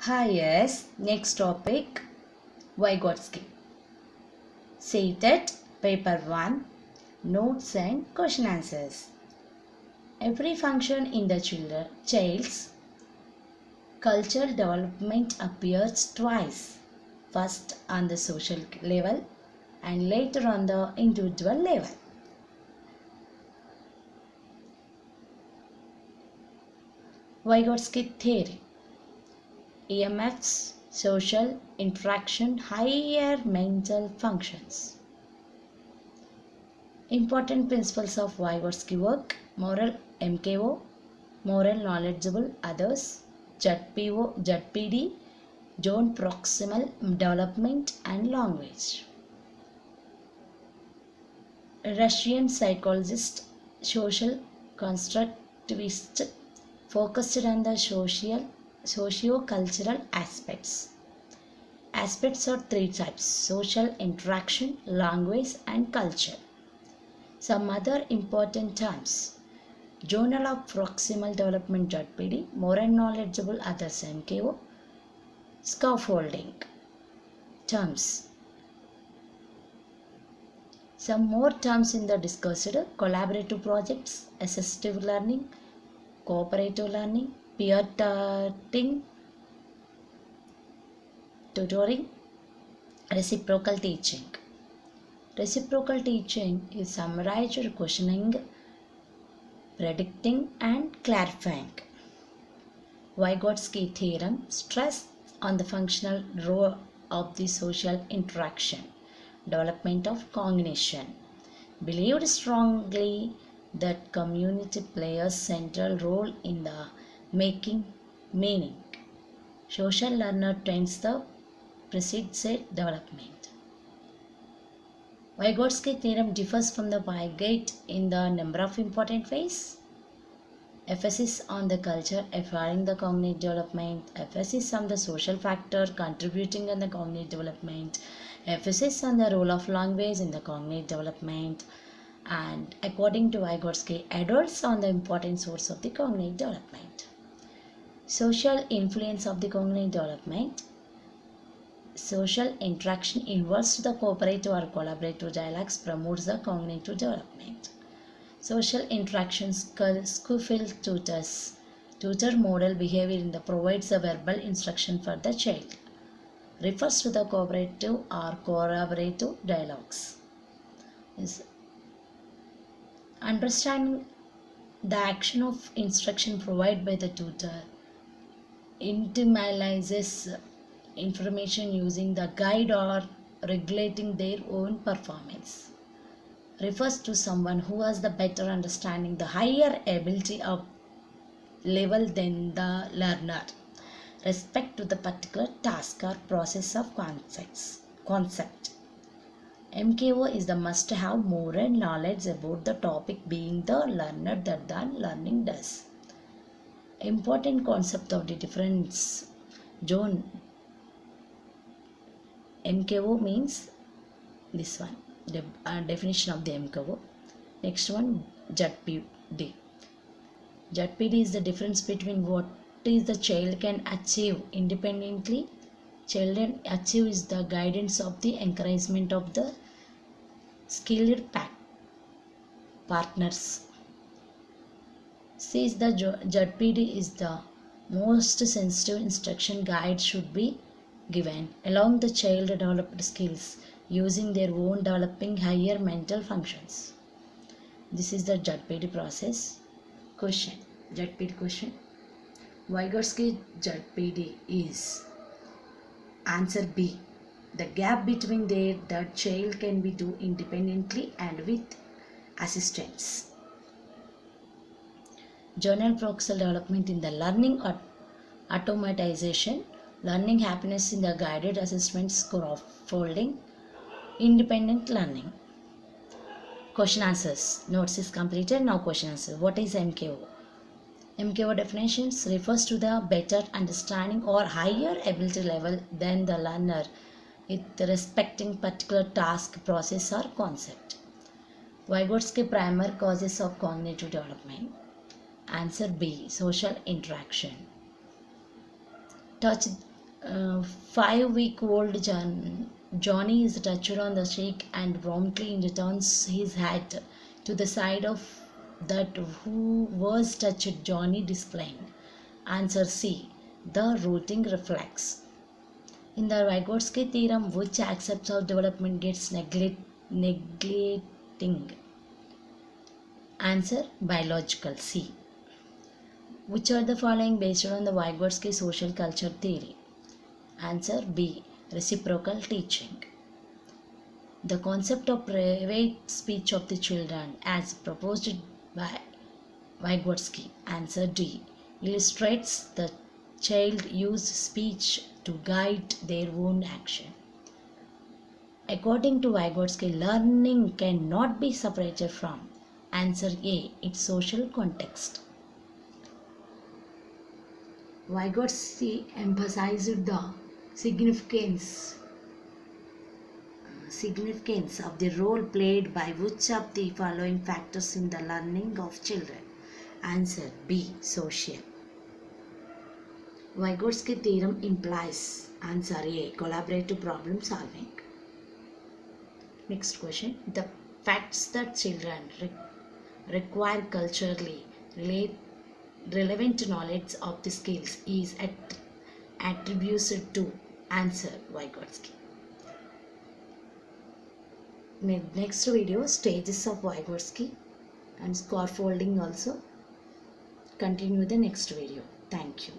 Hi, yes. Next topic Vygotsky. Seated, paper 1, notes and question answers. Every function in the child's cultural development appears twice. First on the social level and later on the individual level. Vygotsky theory. EMFs, social interaction, higher mental functions. Important principles of Vygotsky work: moral MKO, moral knowledgeable others, ZPD, zone proximal development and language. Russian psychologist, social constructivist, focused on the socio-cultural aspects. Aspects are three types: social interaction, language and culture. Some other important terms: Journal of Proximal Development (ZPD), More Knowledgeable Others (MKO), Scaffolding. Terms. Some more terms in the discussed: collaborative projects, assistive learning, cooperative learning, peer tutoring, reciprocal teaching. Reciprocal teaching is summarized questioning, predicting and clarifying. Vygotsky theorem stress on the functional role of the social interaction, development of cognition. Believed strongly that community plays a central role in the making meaning. Social learner tends the precedes development. Vygotsky theorem differs from the Wygate in the number of important ways. Emphasis on the culture affecting the cognitive development, emphasis on the social factor contributing in the cognitive development, emphasis on the role of language in the cognitive development, and according to Vygotsky, adults on the important source of the cognitive development. Social influence of the cognitive development. Social interaction involves the cooperative or collaborative dialogues promotes the cognitive development. Social interactions. Schofield tutor model behavior in the provides a verbal instruction for the child. Refers to the cooperative or collaborative dialogues. Understanding the action of instruction provided by the tutor internalizes information using the guide or regulating their own performance. Refers to someone who has the better understanding, the higher ability of level than the learner. Respect to the particular task or process of concept. MKO is the must have more knowledge about the topic being the learner that the learning does. Important concept of the difference zone. MKO means this one, the definition of the MKO. Next one, ZPD. ZPD is the difference between what is the child can achieve independently. Child can achieve is the guidance of the encouragement of the skilled partners. Says the ZPD is the most sensitive instruction guide should be given along the child developed skills using their own developing higher mental functions. This is the ZPD process. Question. ZPD question. Vygotsky ZPD is answer B. The gap between the child can be do independently and with assistance. Journal proximal development in the learning automatization, learning happiness in the guided assessment scaffolding, independent learning. Question answers. Notes is completed. Now question answers. What is MKO? MKO definitions refers to the better understanding or higher ability level than the learner with respecting particular task, process or concept. Vygotsky primer causes of cognitive development. Answer B. Social interaction. Touch 5-week-old Johnny is touched on the cheek and promptly returns his hat to the side of that who was touched. Johnny displaying. Answer C. The rooting reflex. In the Vygotsky theorem, which aspects of development gets neglecting? Answer biological. C. Which are the following based on the Vygotsky social culture theory? Answer B. Reciprocal teaching. The concept of private speech of the children as proposed by Vygotsky. Answer D. Illustrates the child use speech to guide their own action. According to Vygotsky, learning cannot be separated from. Answer A. Its social context. Vygotsky emphasized the significance of the role played by which of the following factors in the learning of children? Answer B. Social. Vygotsky theorem implies. Answer A. Collaborative problem solving. Next question. The facts that children require culturally relevant knowledge of the skills is attributed to. Answer Vygotsky. Next video, stages of Vygotsky and scaffolding also. Continue the next video. Thank you.